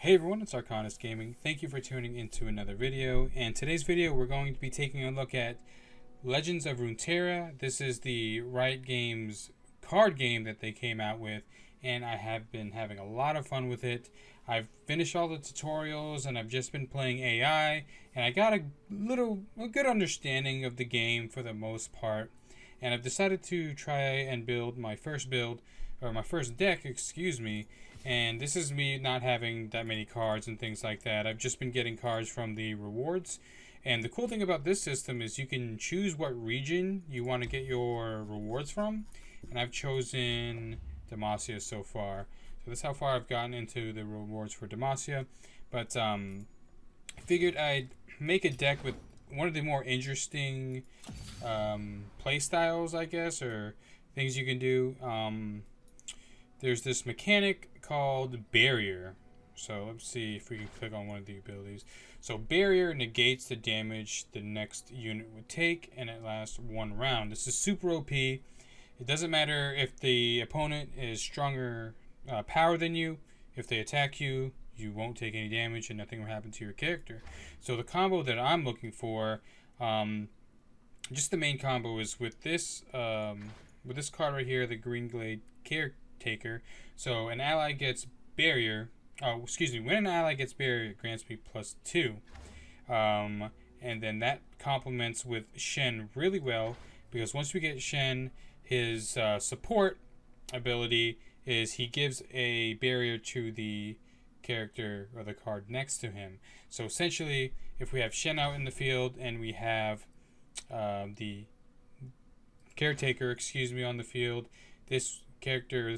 Hey everyone, it's Arkondus Gaming. Thank you for tuning into another video. And today's video we're going to be taking a look at Legends of Runeterra. This is the Riot Games card game that they came out with, and I have been having a lot of fun with it. I've finished all the tutorials and I've just been playing AI, and I got a good understanding of the game for the most part. And I've decided to try and build my first deck, excuse me. And this is me not having that many cards and things like that. I've just been getting cards from the rewards. And the cool thing about this system is you can choose what region you want to get your rewards from. And I've chosen Demacia so far. So that's how far I've gotten into the rewards for Demacia. But I figured I'd make a deck with one of the more interesting play styles, I guess, or things you can do. There's this mechanic called Barrier. So let's see if we can click on one of the abilities. So Barrier negates the damage the next unit would take, and it lasts one round. This is super OP. It doesn't matter if the opponent is stronger power than you. If they attack you, you won't take any damage and nothing will happen to your character. So the combo that I'm looking for, just the main combo, is with this card right here, the Green Glade Caretaker. So an ally gets Barrier. When an ally gets Barrier, it grants me +2. And then that complements with Shen really well, because once we get Shen, his support ability is he gives a barrier to the character or the card next to him. So essentially, if we have Shen out in the field and we have the Caretaker, on the field, this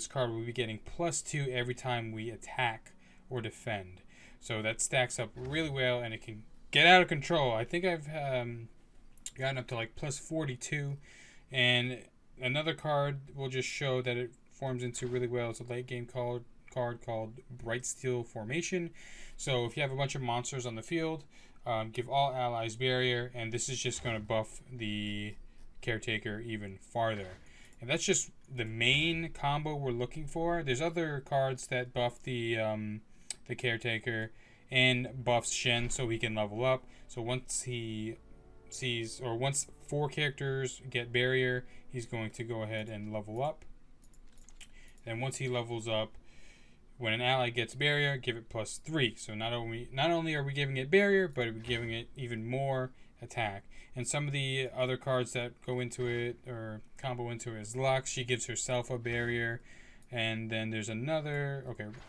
card will be getting +2 every time we attack or defend. So that stacks up really well, and it can get out of control. I think I've gotten up to like +42, and another card will just show that it forms into really well. It's a late game card called Bright Steel Formation. So if you have a bunch of monsters on the field, give all allies Barrier, and this is just going to buff the Caretaker even farther. And that's just the main combo we're looking for. There's other cards that buff the Caretaker and buffs Shen so he can level up. So once once 4 characters get Barrier, he's going to go ahead and level up. And once he levels up, when an ally gets Barrier, give it +3. So not only are we giving it Barrier, but we're giving it even more attack. And some of the other cards that go into it or combo into it is Lux. She gives herself a Barrier. And then there's another,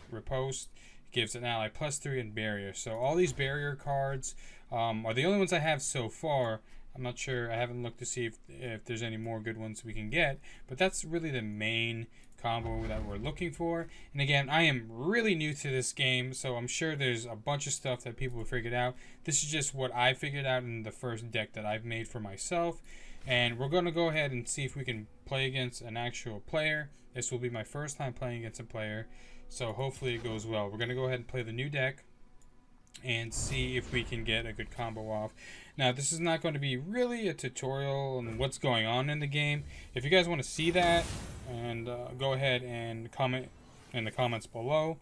Riposte gives an ally +3 and Barrier. So all these Barrier cards are the only ones I have so far. I'm not sure. I haven't looked to see if there's any more good ones we can get. But that's really the main combo that we're looking for. And again, I am really new to this game, so I'm sure there's a bunch of stuff that people have figured out. This is just what I figured out in the first deck that I've made for myself. And we're going to go ahead and see if we can play against an actual player. This will be my first time playing against a player, so hopefully it goes well. We're going to go ahead and play the new deck and see if we can get a good combo off. Now, this is not going to be really a tutorial on what's going on in the game. If you guys want to see that, and go ahead and comment in the comments below.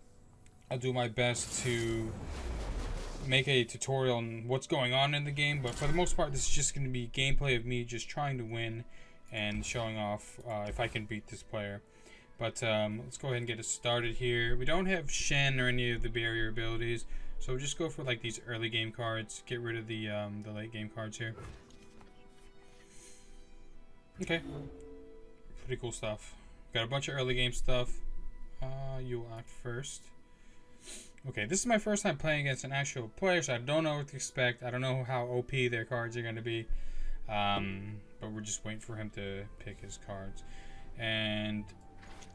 I'll do my best to make a tutorial on what's going on in the game, but for the most part, this is just going to be gameplay of me just trying to win and showing off if I can beat this player. But let's go ahead and get it started here. We don't have Shen or any of the Barrier abilities, so we'll just go for like these early game cards. Get rid of the late game cards here. Okay, pretty cool stuff. Got a bunch of early game stuff. You'll act first. Okay, this is my first time playing against an actual player, so I don't know what to expect. I don't know how OP their cards are going to be. But we're just waiting for him to pick his cards. And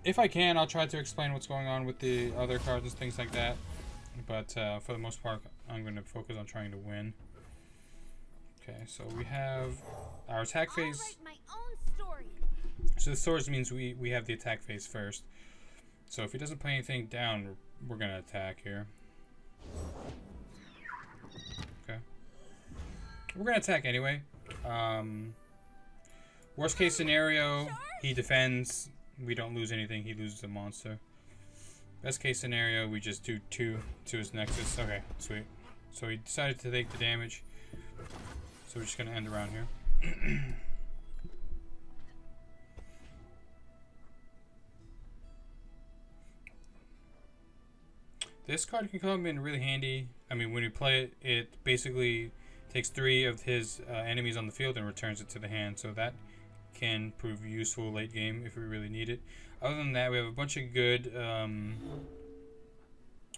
if I can, I'll try to explain what's going on with the other cards and things like that. But for the most part, I'm going to focus on trying to win. Okay, so we have our attack phase. So the swords means we have the attack phase first. So if he doesn't play anything down, we're going to attack here. Okay. We're going to attack anyway. Worst case scenario, he defends. We don't lose anything. He loses a monster. Best case scenario, we just do 2 to his nexus. Okay, sweet. So he decided to take the damage. So we're just going to end around here. This card can come in really handy. I mean, when you play it, it basically takes 3 of his enemies on the field and returns it to the hand. So that can prove useful late game if we really need it. Other than that, we have a bunch of good...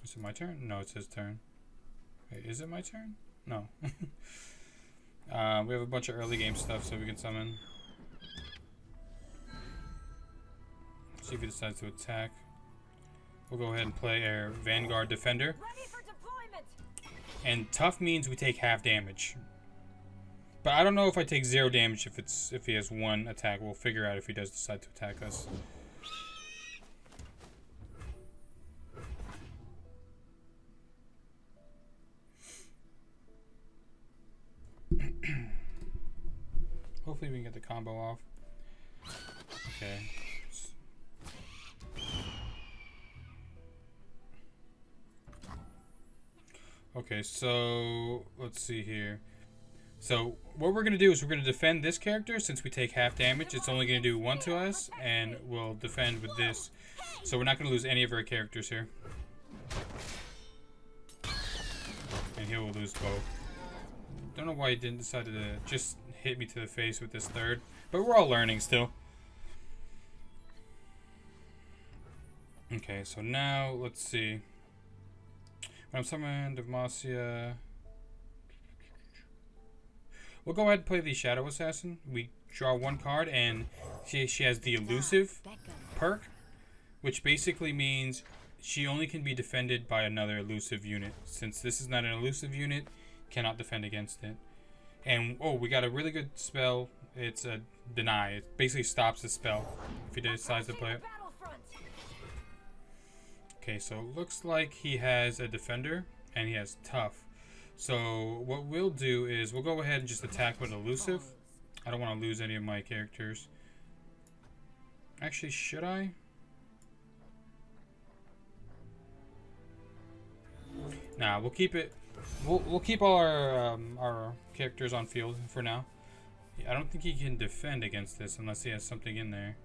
is it my turn? No, it's his turn. Wait, is it my turn? No. We have a bunch of early game stuff so we can summon. See if he decides to attack. We'll go ahead and play our Vanguard Defender. Ready for deployment. And tough means we take half damage. But I don't know if I take 0 damage if he has 1 attack. We'll figure out if he does decide to attack us. Hopefully we can get the combo off. Okay. Okay, so let's see here. So what we're going to do is we're going to defend this character. Since we take half damage, it's only going to do 1 to us, and we'll defend with this. So we're not going to lose any of our characters here. And he will lose both. Don't know why he didn't decide to just hit me to the face with this third, but we're all learning still. Okay, so now let's see. When I'm summoned Demacia, we'll go ahead and play the Shadow Assassin. We draw 1 card, and she has the elusive perk, which basically means she only can be defended by another elusive unit. Since this is not an elusive unit, cannot defend against it. And oh, we got a really good spell. It's a deny. It basically stops the spell if he decides to play it. Okay, so it looks like he has a defender and he has tough. So what we'll do is we'll go ahead and just attack with elusive. I don't want to lose any of my characters. Actually, should I? Nah, we'll keep it. We'll keep all our characters on field for now. I don't think he can defend against this unless he has something in there.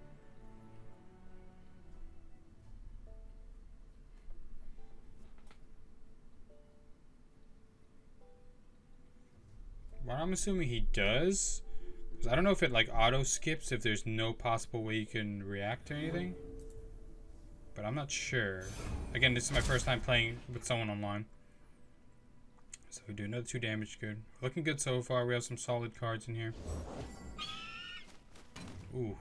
Well, I'm assuming he does. 'Cause I don't know if it like auto skips if there's no possible way you can react to anything. But I'm not sure. Again, this is my first time playing with someone online. So we do another 2 damage. Good. Looking good so far. We have some solid cards in here. Ooh.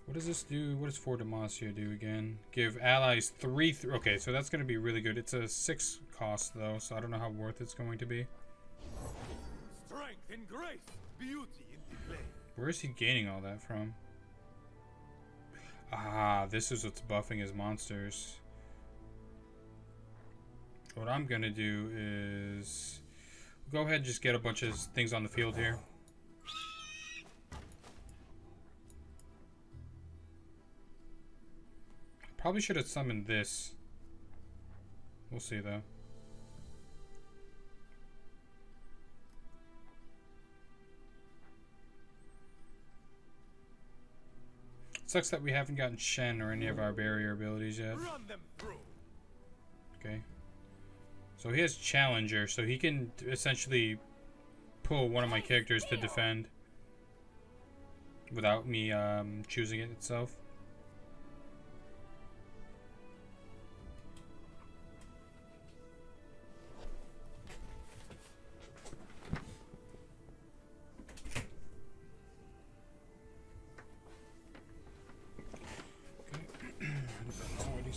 What does this do? What does 4 Demacia do again? Give allies 3... okay, so that's going to be really good. It's a 6 cost, though, so I don't know how worth it's going to be. Strength and grace, beauty in display. Where is he gaining all that from? Ah, this is what's buffing his monsters. What I'm going to do is... go ahead and just get a bunch of things on the field here. Probably should have summoned this. We'll see though. Sucks that we haven't gotten Shen or any of our barrier abilities yet. Run them through. Okay. So he has Challenger, so he can essentially pull one of my characters to defend without me choosing it itself.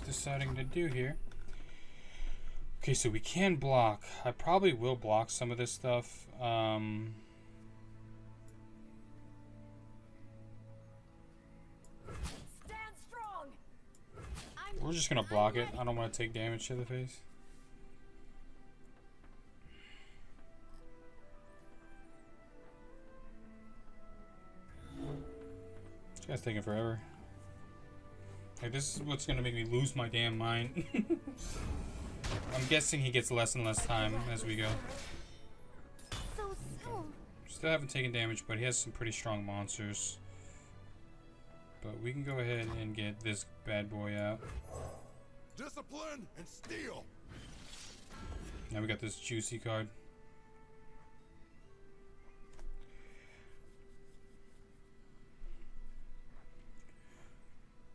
Deciding to do here. Okay, so we can block. I probably will block some of this stuff. Stand strong. We're just gonna block it. I don't want to take damage to the face. This guy's taking forever. Like, this is what's gonna make me lose my damn mind. I'm guessing he gets less and less time as we go. So soon. Still haven't taken damage, but he has some pretty strong monsters. But we can go ahead and get this bad boy out. Discipline and steel. Now we got this juicy card.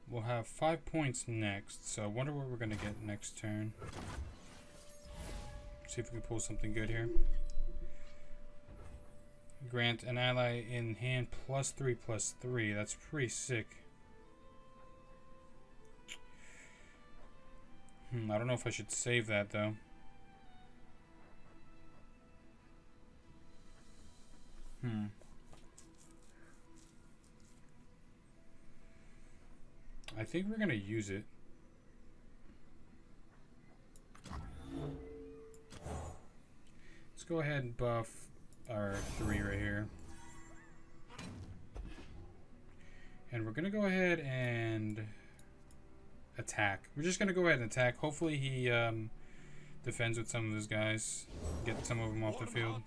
We'll have 5 points next, so I wonder what we're going to get next turn. See if we can pull something good here. Grant an ally in hand +3/+3. That's pretty sick. I don't know if I should save that though. I think we're gonna use it. Let's go ahead and buff our 3 right here. And we're gonna go ahead and attack. We're just gonna go ahead and attack. Hopefully he defends with some of his guys. Get some of them off the field.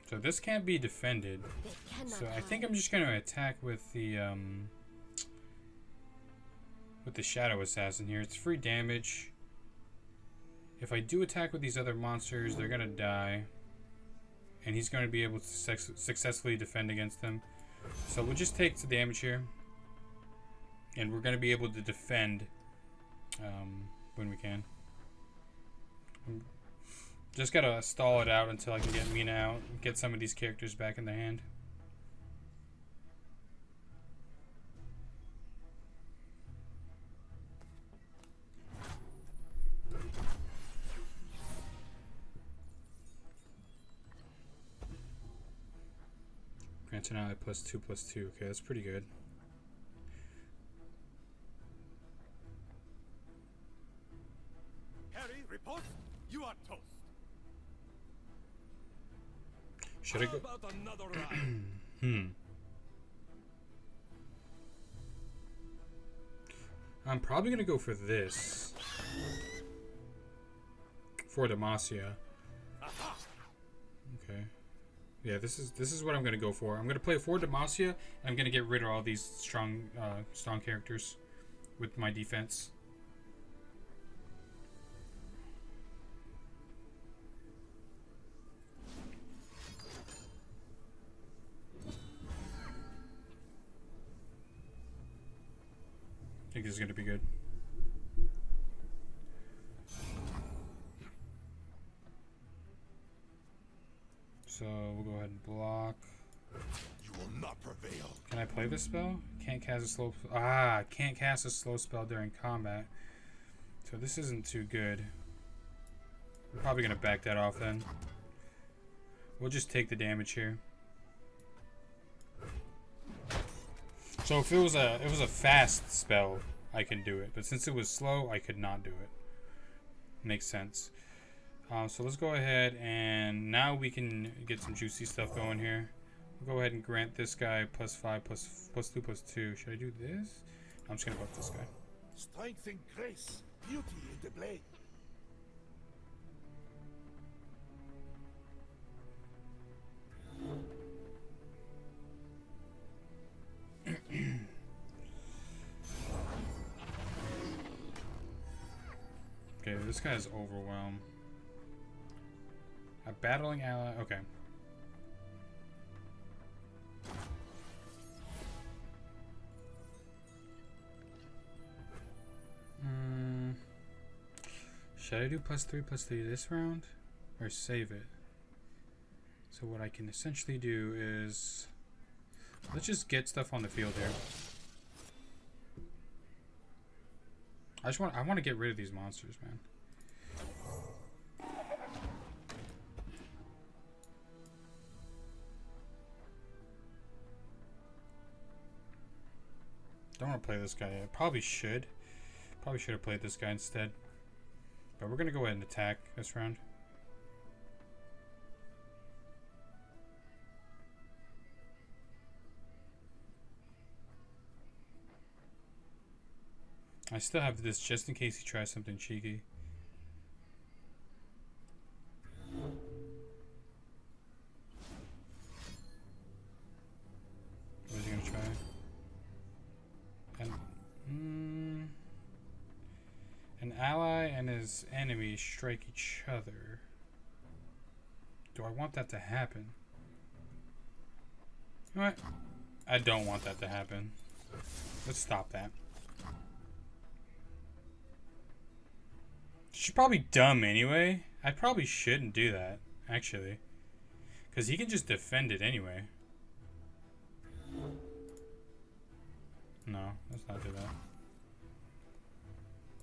So this can't be defended. So I think I'm just gonna attack with the Shadow Assassin here. It's free damage. If I do attack with these other monsters, they're gonna die. And he's going to be able to successfully defend against them. So we'll just take the damage here. And we're going to be able to defend when we can. Just got to stall it out until I can get Mina out. Get some of these characters back in the hand. Grant an ally +2/+2. Okay, that's pretty good. Harry, report. You are toast. Should I go? How about another round? I'm probably gonna go for this. For Demacia. Okay. Yeah, this is what I'm gonna go for. I'm gonna play for Demacia, and I'm gonna get rid of all these strong characters with my defense. I think this is gonna be good. So we'll go ahead and block. You will not prevail. Can I play this spell? Can't cast a slow. Can't cast a slow spell during combat. So this isn't too good. We're probably gonna back that off then. We'll just take the damage here. So if it was a fast spell, I can do it. But since it was slow, I could not do it. Makes sense. So let's go ahead and now we can get some juicy stuff going here. We'll go ahead and grant this guy +5/+2/+2. Should I do this? I'm just gonna buff this guy. Strength and grace, beauty in the blade. Okay, this guy's overwhelmed. A battling ally. Okay. Should I do +3/+3 this round? Or save it? So what I can essentially do is... let's just get stuff on the field here. I want to get rid of these monsters, man. Don't want to play this guy yet. Probably should. Probably should have played this guy instead. But we're going to go ahead and attack this round. I still have this just in case he tries something cheeky. What is he gonna try? An ally and his enemy strike each other. Do I want that to happen? You know what? I don't want that to happen. Let's stop that. She's probably dumb anyway. I probably shouldn't do that, actually. Because he can just defend it anyway. No, let's not do that.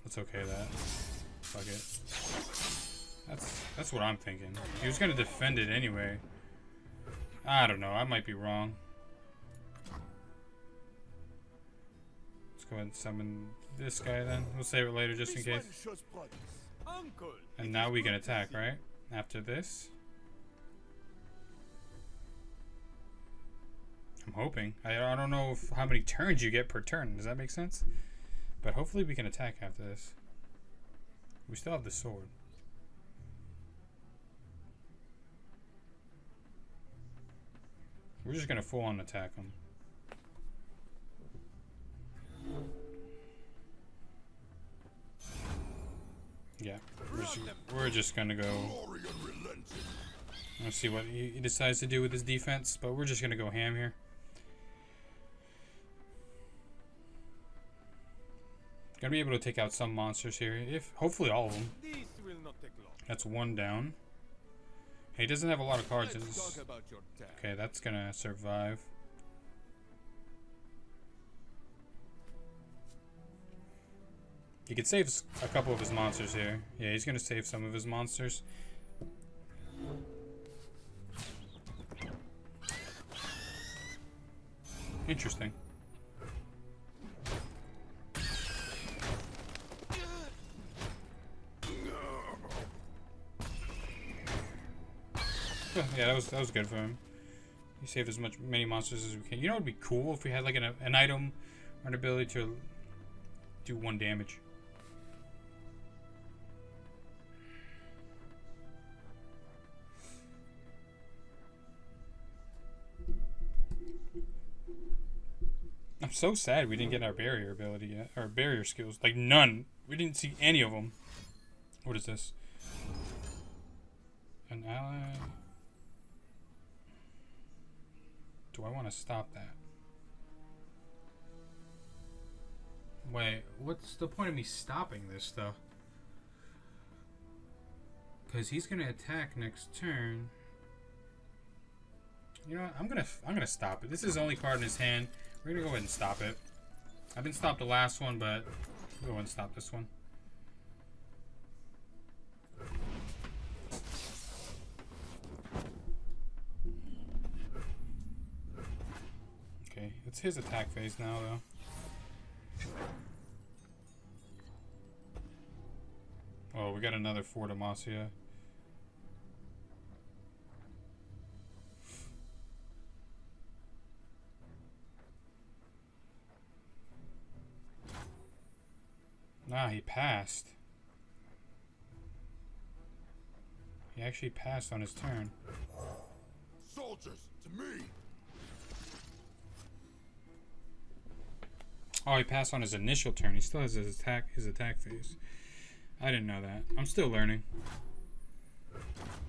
Let's okay that. Fuck it. That's what I'm thinking. He was gonna defend it anyway. I don't know. I might be wrong. Let's go ahead and summon this guy then. We'll save it later just in case. And now we can attack, right? After this. I'm hoping. I don't know how many turns you get per turn. Does that make sense? But hopefully we can attack after this. We still have the sword. We're just gonna full on attack him. Yeah, we're just gonna go. Let's see what he decides to do with his defense, but we're just gonna go ham here. Gonna be able to take out some monsters here, if hopefully all of them. That's one down. He doesn't have a lot of cards in his. Okay, that's gonna survive. He could save a couple of his monsters here. Yeah, he's gonna save some of his monsters. Interesting. Yeah, that was good for him. He saved as many monsters as we can. You know what would be cool if we had like an item or an ability to do 1 damage. I'm so sad we didn't get our barrier ability yet. Our barrier skills. Like, none. We didn't see any of them. What is this? An ally. Do I want to stop that? Wait, what's the point of me stopping this stuff? Because he's gonna attack next turn. You know what? I'm gonna stop it. This is the only card in his hand. We're gonna go ahead and stop it. I didn't stop the last one, but we'll go ahead and stop this one. Okay, it's his attack phase now, though. Oh, we got another 4 Demacia. Nah, he passed. He actually passed on his turn. Soldiers, to me. Oh, he passed on his initial turn. He still has his attack phase. I didn't know that. I'm still learning.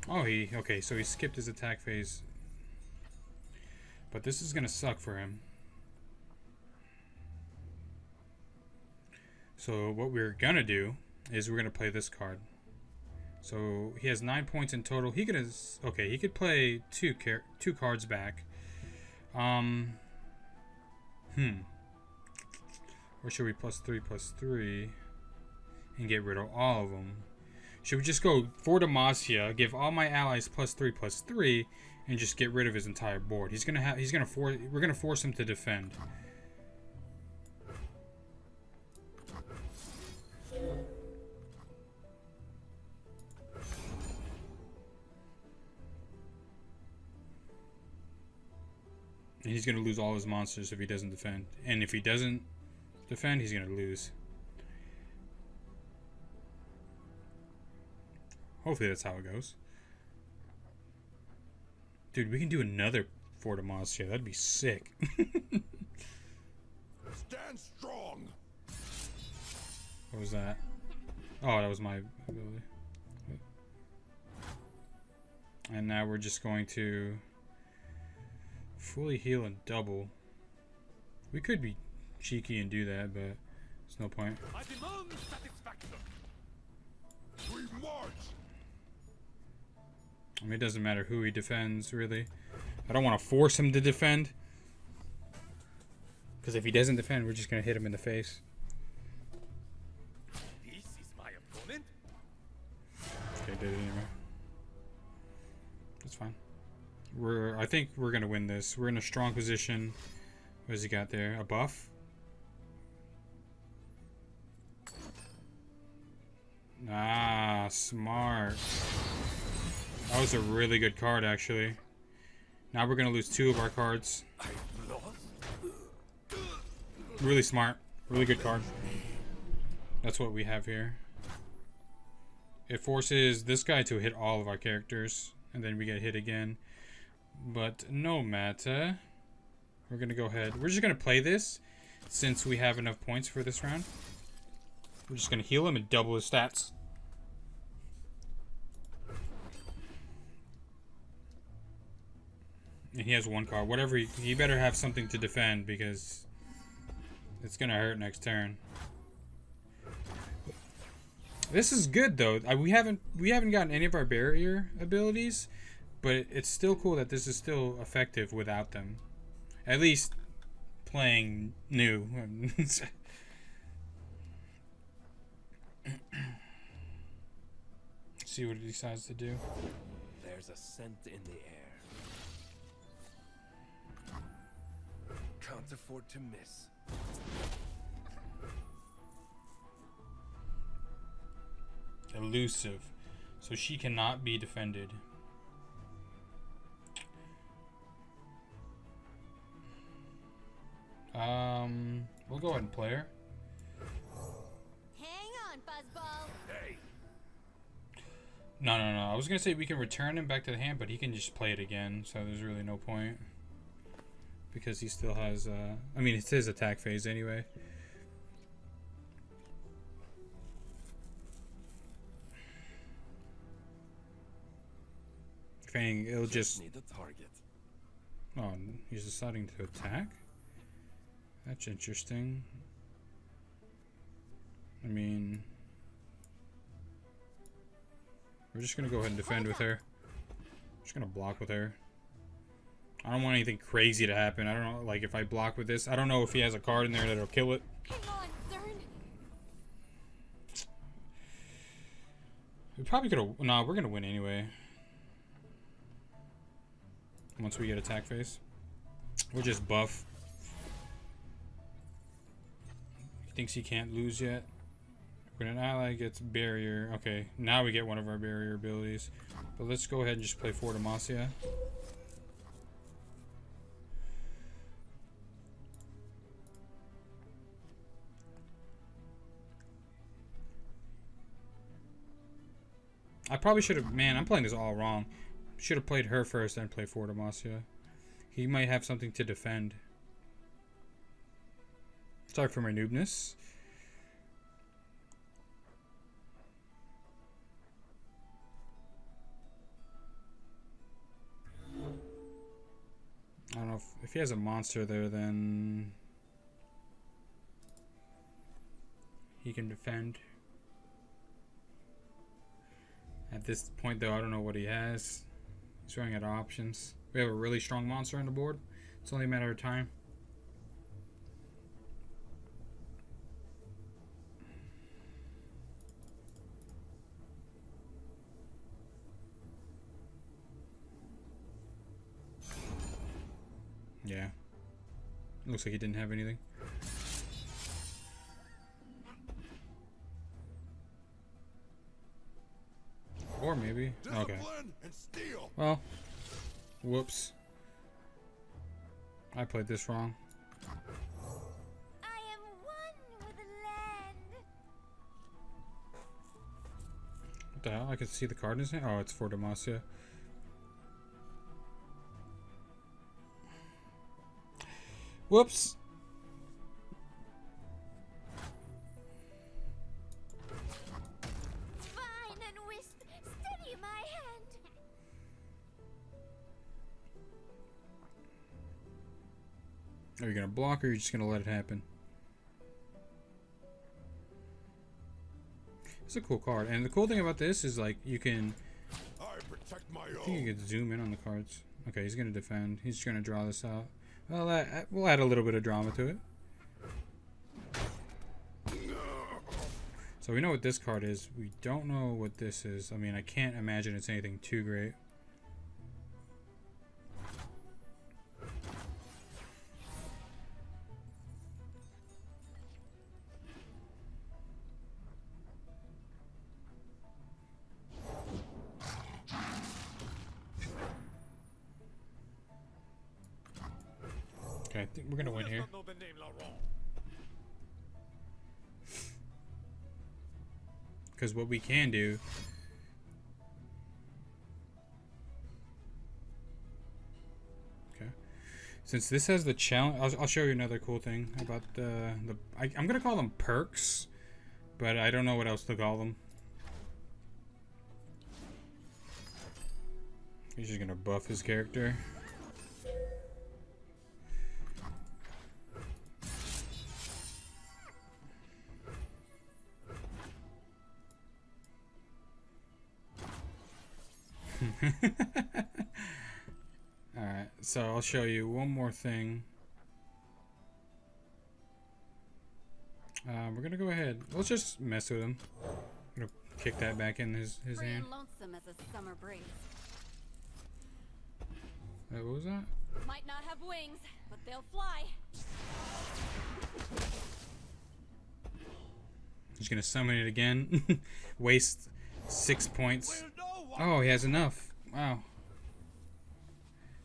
Oh, okay, so he skipped his attack phase. But this is gonna suck for him. So what we're gonna do is we're gonna play this card. So he has 9 points in total. He could play two cards back. Or should we +3/+3 and get rid of all of them? Should we just go for Demacia, give all my allies +3/+3, and just get rid of his entire board? We're gonna force him to defend. And he's going to lose all his monsters if he doesn't defend. And if he doesn't defend, he's going to lose. Hopefully that's how it goes. Dude, we can do another for Demacia. That'd be sick. Stand strong. What was that? Oh, that was my ability. And now we're just going to fully heal and double. We could be cheeky and do that, but there's no point. I demand satisfaction. We march. I mean, it doesn't matter who he defends, really. I don't want to force him to defend. Because if he doesn't defend, we're just going to hit him in the face. This is my opponent. Okay, did it anyway. That's fine. I think we're going to win this. We're in a strong position. What has he got there? A buff? Ah, smart. That was a really good card, actually. Now we're going to lose 2 of our cards. I lost. Really smart. Really good card. That's what we have here. It forces this guy to hit all of our characters. And then we get hit again. But no matter. We're going to go ahead. We're just going to play this. Since we have enough points for this round. We're just going to heal him and double his stats. And he has 1 card. Whatever he better have something to defend because it's gonna hurt next turn. This is good though. We haven't gotten any of our barrier abilities, but it's still cool that this is still effective without them. At least playing new. See what he decides to do. There's a scent in the air. Can't afford to miss. Elusive. So she cannot be defended. We'll go ahead and play her. Hang on, Fuzzball. Hey. No. I was gonna say we can return him back to the hand, but he can just play it again, so there's really no point. Because he still has, I mean, it's his attack phase anyway. If anything, it'll just... need a target. Oh, he's deciding to attack? That's interesting. I mean... We're just gonna go ahead and defend with her. Just gonna block with her. I don't want anything crazy to happen. I don't know, like, if I block with this, I don't know if he has a card in there that'll kill it. Hang on, Zern. We probably could have... No, we're gonna win anyway. Once we get attack phase. We'll just buff. He thinks he can't lose yet. When an ally gets barrier... Okay, now we get one of our barrier abilities. But let's go ahead and just play for Demacia. I probably should have... Man, I'm playing this all wrong. Should have played her first, then play for Demacia. He might have something to defend. Sorry for my noobness. I don't know if he has a monster there, then he can defend. At this point, though, I don't know what he has. He's running out of options. We have a really strong monster on the board. It's only a matter of time. Yeah. Looks like he didn't have anything. Or maybe. Okay. Well. Whoops. I played this wrong. I am one with the land. What the hell? I can see the card in his hand. Oh, it's for Demacia. Whoops. Fine and whist. Steady my hand. Are you gonna block or are you just gonna let it happen? It's a cool card, and the cool thing about this is like you can. I protect my I think you own. can zoom in on the cards. Okay, he's gonna defend. He's just gonna draw this out. Well, we'll add a little bit of drama to it. So we know what this card is. We don't know what this is. I mean, I can't imagine it's anything too great. Okay, I think we're gonna win Who does here. not know the name Laurent? Because what we can do. Okay. Since this has the challenge, I'll show you another cool thing about I'm gonna call them perks, but I don't know what else to call them. He's just gonna buff his character. Alright, so I'll show you one more thing. We're gonna go ahead. Let's just mess with him. I'm gonna kick that back in his Free hand. and lonesome as a summer breeze. What was that? Might not have wings, but they'll fly. He's gonna summon it again. Waste 6 points. Will no one Oh, he has enough. Wow.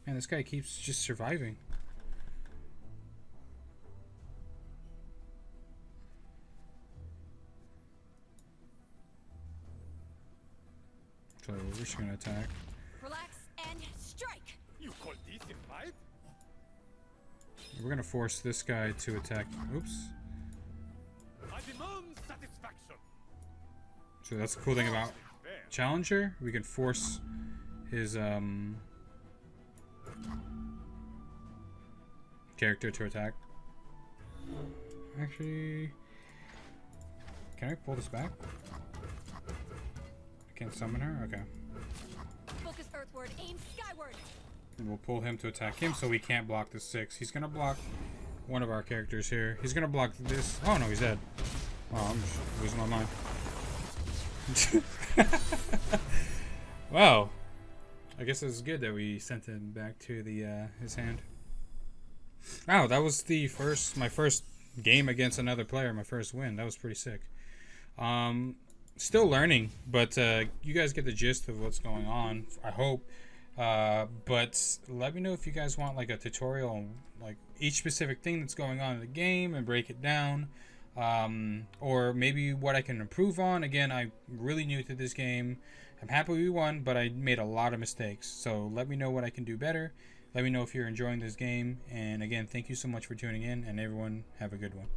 Man, this guy keeps just surviving. So we're just gonna attack. Relax and strike. You call this a fight? We're gonna force this guy to attack. Oops. I demand satisfaction. So that's the cool thing about Fair. Challenger. We can force his character to attack. Actually, can I pull this back? I can't summon her? Okay. Focus earthward, aim skyward. And we'll pull him to attack him so we can't block the 6. He's gonna block one of our characters here. He's gonna block this. Oh no, he's dead. Oh, I'm just losing my mind. Well, I guess it's good that we sent him back to the his hand. Wow, that was my first game against another player, my first win. That was pretty sick. Still learning, but you guys get the gist of what's going on, I hope. But let me know if you guys want like a tutorial on like each specific thing that's going on in the game and break it down. Or maybe what I can improve on. Again, I'm really new to this game. I'm happy we won, but I made a lot of mistakes. So let me know what I can do better. Let me know if you're enjoying this game. And again, thank you so much for tuning in, and everyone have a good one.